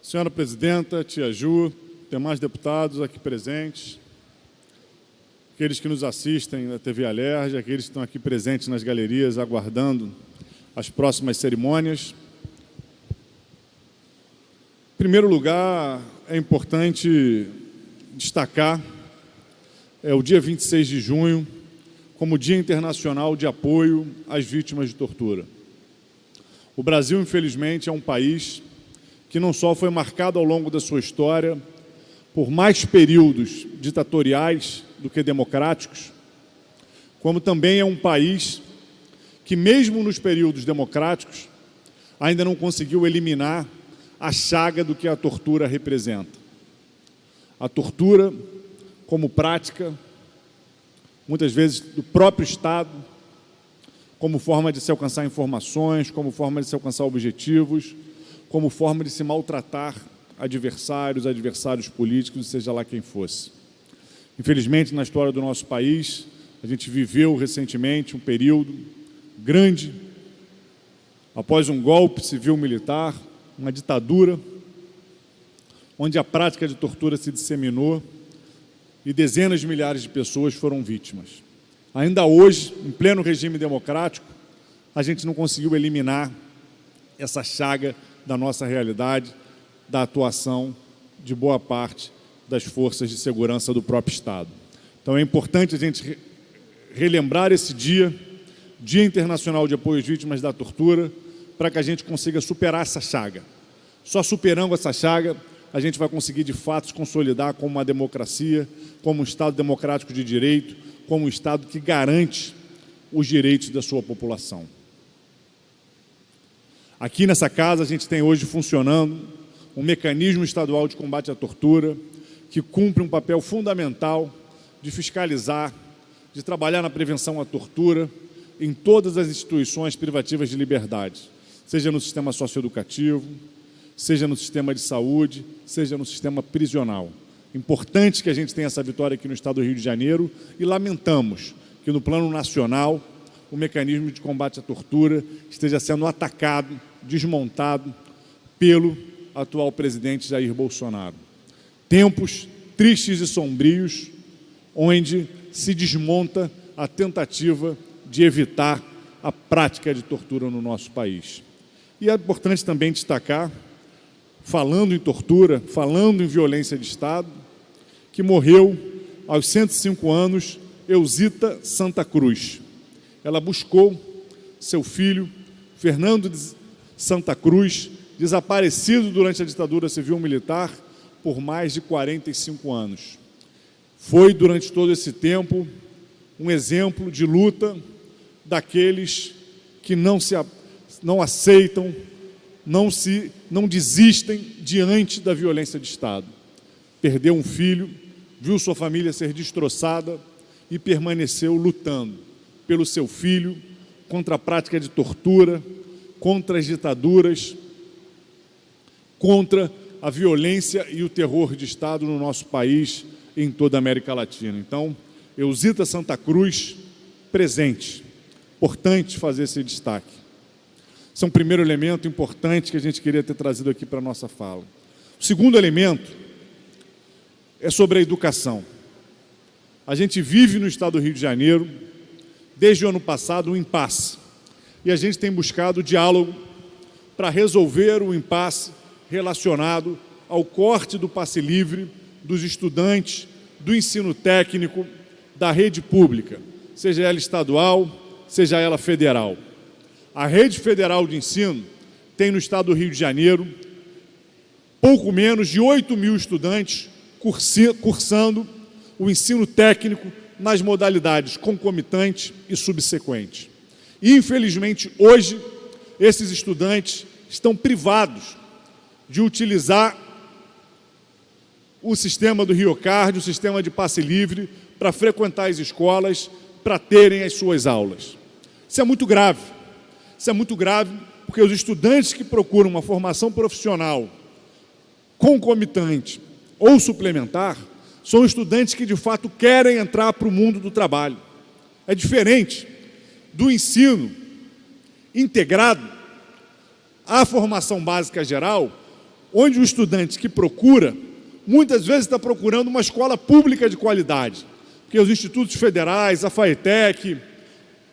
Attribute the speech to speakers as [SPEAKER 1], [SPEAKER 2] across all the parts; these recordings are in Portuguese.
[SPEAKER 1] Senhora Presidenta, Tia Ju, demais deputados aqui presentes, aqueles que nos assistem na TV Alerj, aqueles que estão aqui presentes nas galerias aguardando as próximas cerimônias. Em primeiro lugar, é importante destacar o dia 26 de junho como Dia Internacional de Apoio às Vítimas de Tortura. O Brasil, infelizmente, é um país que não só foi marcado ao longo da sua história por mais períodos ditatoriais do que democráticos, como também é um país que, mesmo nos períodos democráticos, ainda não conseguiu eliminar a chaga do que a tortura representa. A tortura como prática, muitas vezes do próprio Estado, como forma de se alcançar informações, como forma de se alcançar objetivos, como forma de se maltratar adversários políticos, seja lá quem fosse. Infelizmente, na história do nosso país, a gente viveu recentemente um período grande, após um golpe civil-militar, uma ditadura, onde a prática de tortura se disseminou e dezenas de milhares de pessoas foram vítimas. Ainda hoje, em pleno regime democrático, a gente não conseguiu eliminar essa chaga da nossa realidade, da atuação de boa parte das forças de segurança do próprio Estado. Então é importante a gente relembrar esse Dia Internacional de Apoio às Vítimas da Tortura, para que a gente consiga superar essa chaga. Só superando essa chaga, a gente vai conseguir de fato se consolidar como uma democracia, como um Estado democrático de direito, como um Estado que garante os direitos da sua população. Aqui nessa casa a gente tem hoje funcionando um mecanismo estadual de combate à tortura que cumpre um papel fundamental de fiscalizar, de trabalhar na prevenção à tortura em todas as instituições privativas de liberdade, seja no sistema socioeducativo, seja no sistema de saúde, seja no sistema prisional. Importante que a gente tenha essa vitória aqui no Estado do Rio de Janeiro e lamentamos que no plano nacional o mecanismo de combate à tortura esteja sendo atacado, desmontado pelo atual presidente Jair Bolsonaro. Tempos tristes e sombrios, onde se desmonta a tentativa de evitar a prática de tortura no nosso país. E é importante também destacar, falando em tortura, falando em violência de Estado, que morreu aos 105 anos Elzita Santa Cruz. Ela buscou seu filho, Fernando de Santa Cruz, desaparecido durante a ditadura civil-militar por mais de 45 anos. Foi, durante todo esse tempo, um exemplo de luta daqueles que não aceitam, não desistem diante da violência de Estado. Perdeu um filho, viu sua família ser destroçada e permaneceu lutando pelo seu filho, contra a prática de tortura, contra as ditaduras, contra a violência e o terror de Estado no nosso país e em toda a América Latina. Então, Elzita Santa Cruz, presente. Importante fazer esse destaque. Esse é um primeiro elemento importante que a gente queria ter trazido aqui para a nossa fala. O segundo elemento é sobre a educação. A gente vive no Estado do Rio de Janeiro, desde o ano passado, um impasse. E a gente tem buscado diálogo para resolver o impasse relacionado ao corte do passe livre dos estudantes do ensino técnico da rede pública, seja ela estadual, seja ela federal. A rede federal de ensino tem no Estado do Rio de Janeiro pouco menos de 8.000 estudantes cursando o ensino técnico nas modalidades concomitante e subsequente. E, infelizmente, hoje, esses estudantes estão privados de utilizar o sistema do RioCard, o sistema de passe livre, para frequentar as escolas, para terem as suas aulas. Isso é muito grave. Isso é muito grave porque os estudantes que procuram uma formação profissional concomitante ou suplementar são estudantes que, de fato, querem entrar para o mundo do trabalho. É diferente do ensino integrado à formação básica geral, onde o estudante que procura, muitas vezes está procurando uma escola pública de qualidade, porque os institutos federais, a FAETEC,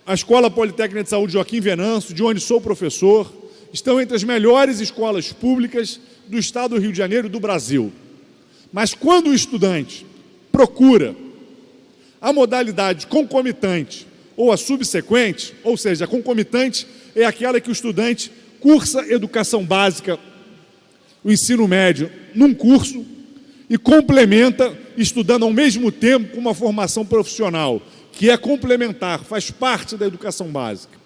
[SPEAKER 1] a Escola Politécnica de Saúde Joaquim Venâncio, de onde sou professor, estão entre as melhores escolas públicas do estado do Rio de Janeiro e do Brasil. Mas quando o estudante procura a modalidade concomitante ou a subsequente, ou seja, a concomitante é aquela que o estudante cursa educação básica, o ensino médio, num curso e complementa estudando ao mesmo tempo com uma formação profissional, que é complementar, faz parte da educação básica.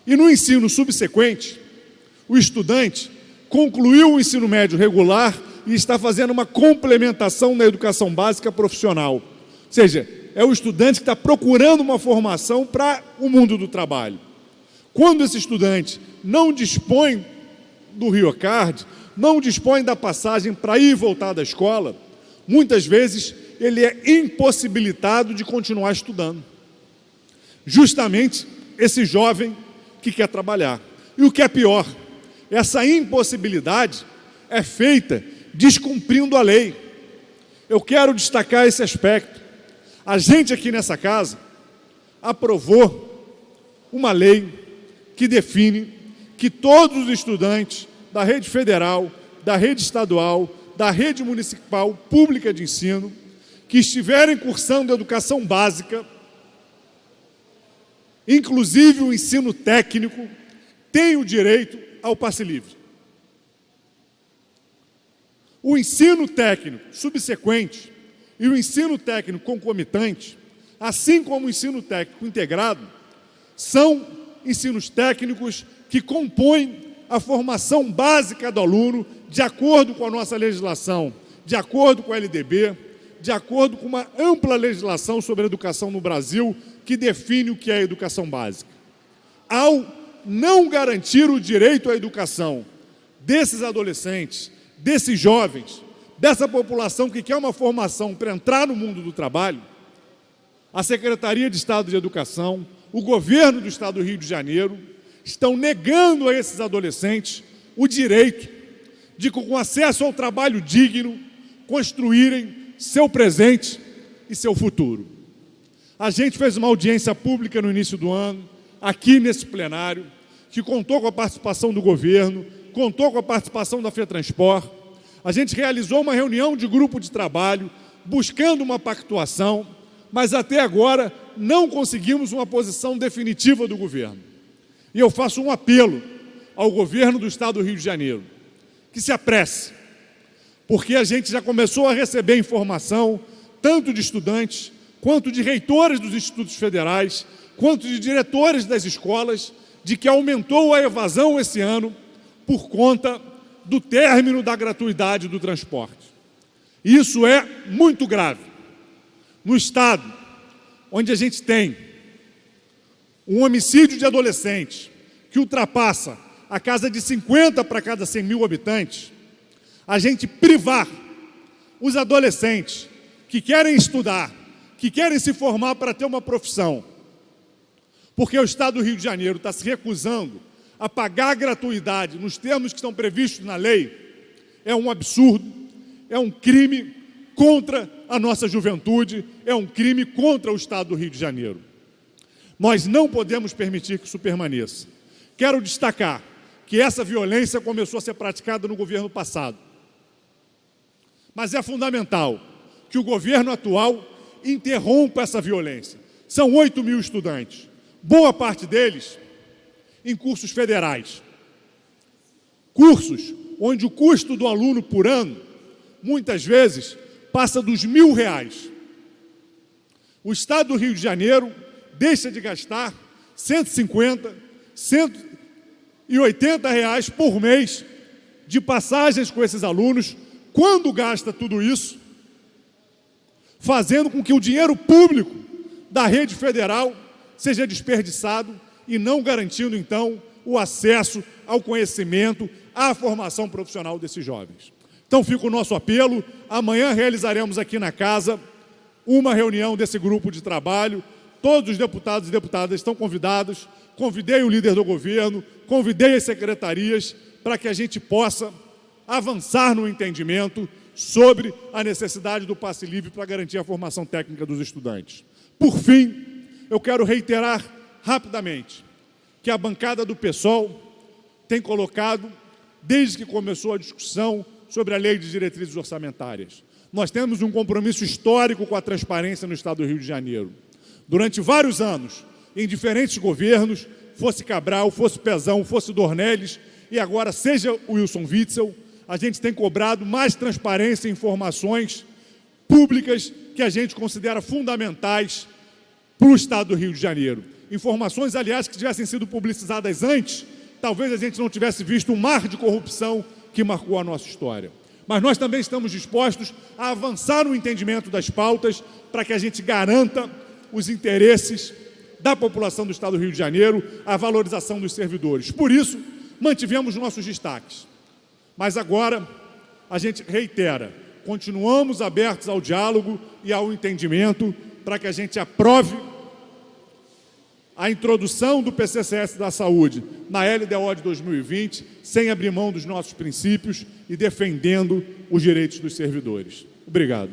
[SPEAKER 1] E no ensino subsequente, o estudante concluiu o ensino médio regular e está fazendo uma complementação na educação básica profissional. Ou seja, é o estudante que está procurando uma formação para o mundo do trabalho. Quando esse estudante não dispõe do RioCard, não dispõe da passagem para ir e voltar da escola, muitas vezes ele é impossibilitado de continuar estudando. Justamente esse jovem que quer trabalhar. E o que é pior, essa impossibilidade é feita descumprindo a lei. Eu quero destacar esse aspecto. A gente aqui nessa casa aprovou uma lei que define que todos os estudantes da rede federal, da rede estadual, da rede municipal pública de ensino, que estiverem cursando educação básica, inclusive o ensino técnico, têm o direito ao passe livre. O ensino técnico subsequente e o ensino técnico concomitante, assim como o ensino técnico integrado, são ensinos técnicos que compõem a formação básica do aluno de acordo com a nossa legislação, de acordo com a LDB, de acordo com uma ampla legislação sobre a educação no Brasil que define o que é a educação básica. Ao não garantir o direito à educação desses adolescentes, desses jovens, dessa população que quer uma formação para entrar no mundo do trabalho, a Secretaria de Estado de Educação, o governo do Estado do Rio de Janeiro, estão negando a esses adolescentes o direito de, com acesso ao trabalho digno, construírem seu presente e seu futuro. A gente fez uma audiência pública no início do ano, aqui nesse plenário, que contou com a participação do governo, contou com a participação da FETranspor. A gente realizou uma reunião de grupo de trabalho, buscando uma pactuação, mas até agora não conseguimos uma posição definitiva do governo. E eu faço um apelo ao governo do Estado do Rio de Janeiro, que se apresse, porque a gente já começou a receber informação, tanto de estudantes, quanto de reitores dos institutos federais, quanto de diretores das escolas, de que aumentou a evasão esse ano por conta do término da gratuidade do transporte. Isso é muito grave. No estado onde a gente tem um homicídio de adolescentes que ultrapassa a casa de 50 para cada 100 mil habitantes, a gente privar os adolescentes que querem estudar, que querem se formar para ter uma profissão, porque o Estado do Rio de Janeiro está se recusando a pagar a gratuidade nos termos que estão previstos na lei, é um absurdo, é um crime contra a nossa juventude, é um crime contra o Estado do Rio de Janeiro. Nós não podemos permitir que isso permaneça. Quero destacar que essa violência começou a ser praticada no governo passado. Mas é fundamental que o governo atual interrompa essa violência. São 8 mil estudantes, boa parte deles em cursos federais. Cursos onde o custo do aluno por ano, muitas vezes, passa dos R$1.000. O Estado do Rio de Janeiro deixa de gastar R$150, R$180 por mês de passagens com esses alunos, quando gasta tudo isso, fazendo com que o dinheiro público da rede federal seja desperdiçado e não garantindo, então, o acesso ao conhecimento, à formação profissional desses jovens. Então fica o nosso apelo. Amanhã realizaremos aqui na casa uma reunião desse grupo de trabalho. Todos os deputados e deputadas estão convidados. Convidei o líder do governo, convidei as secretarias para que a gente possa avançar no entendimento sobre a necessidade do passe livre para garantir a formação técnica dos estudantes. Por fim, eu quero reiterar rapidamente que a bancada do PSOL tem colocado, desde que começou a discussão sobre a Lei de Diretrizes Orçamentárias, nós temos um compromisso histórico com a transparência no Estado do Rio de Janeiro. Durante vários anos, em diferentes governos, fosse Cabral, fosse Pezão, fosse Dornelles, e agora seja o Wilson Witzel, a gente tem cobrado mais transparência e informações públicas que a gente considera fundamentais para o Estado do Rio de Janeiro. Informações, aliás, que tivessem sido publicizadas antes, talvez a gente não tivesse visto um mar de corrupção que marcou a nossa história. Mas nós também estamos dispostos a avançar no entendimento das pautas para que a gente garanta os interesses da população do Estado do Rio de Janeiro, a valorização dos servidores. Por isso, mantivemos nossos destaques. Mas agora, a gente reitera, continuamos abertos ao diálogo e ao entendimento para que a gente aprove a introdução do PCCS da Saúde na LDO de 2020, sem abrir mão dos nossos princípios e defendendo os direitos dos servidores. Obrigado.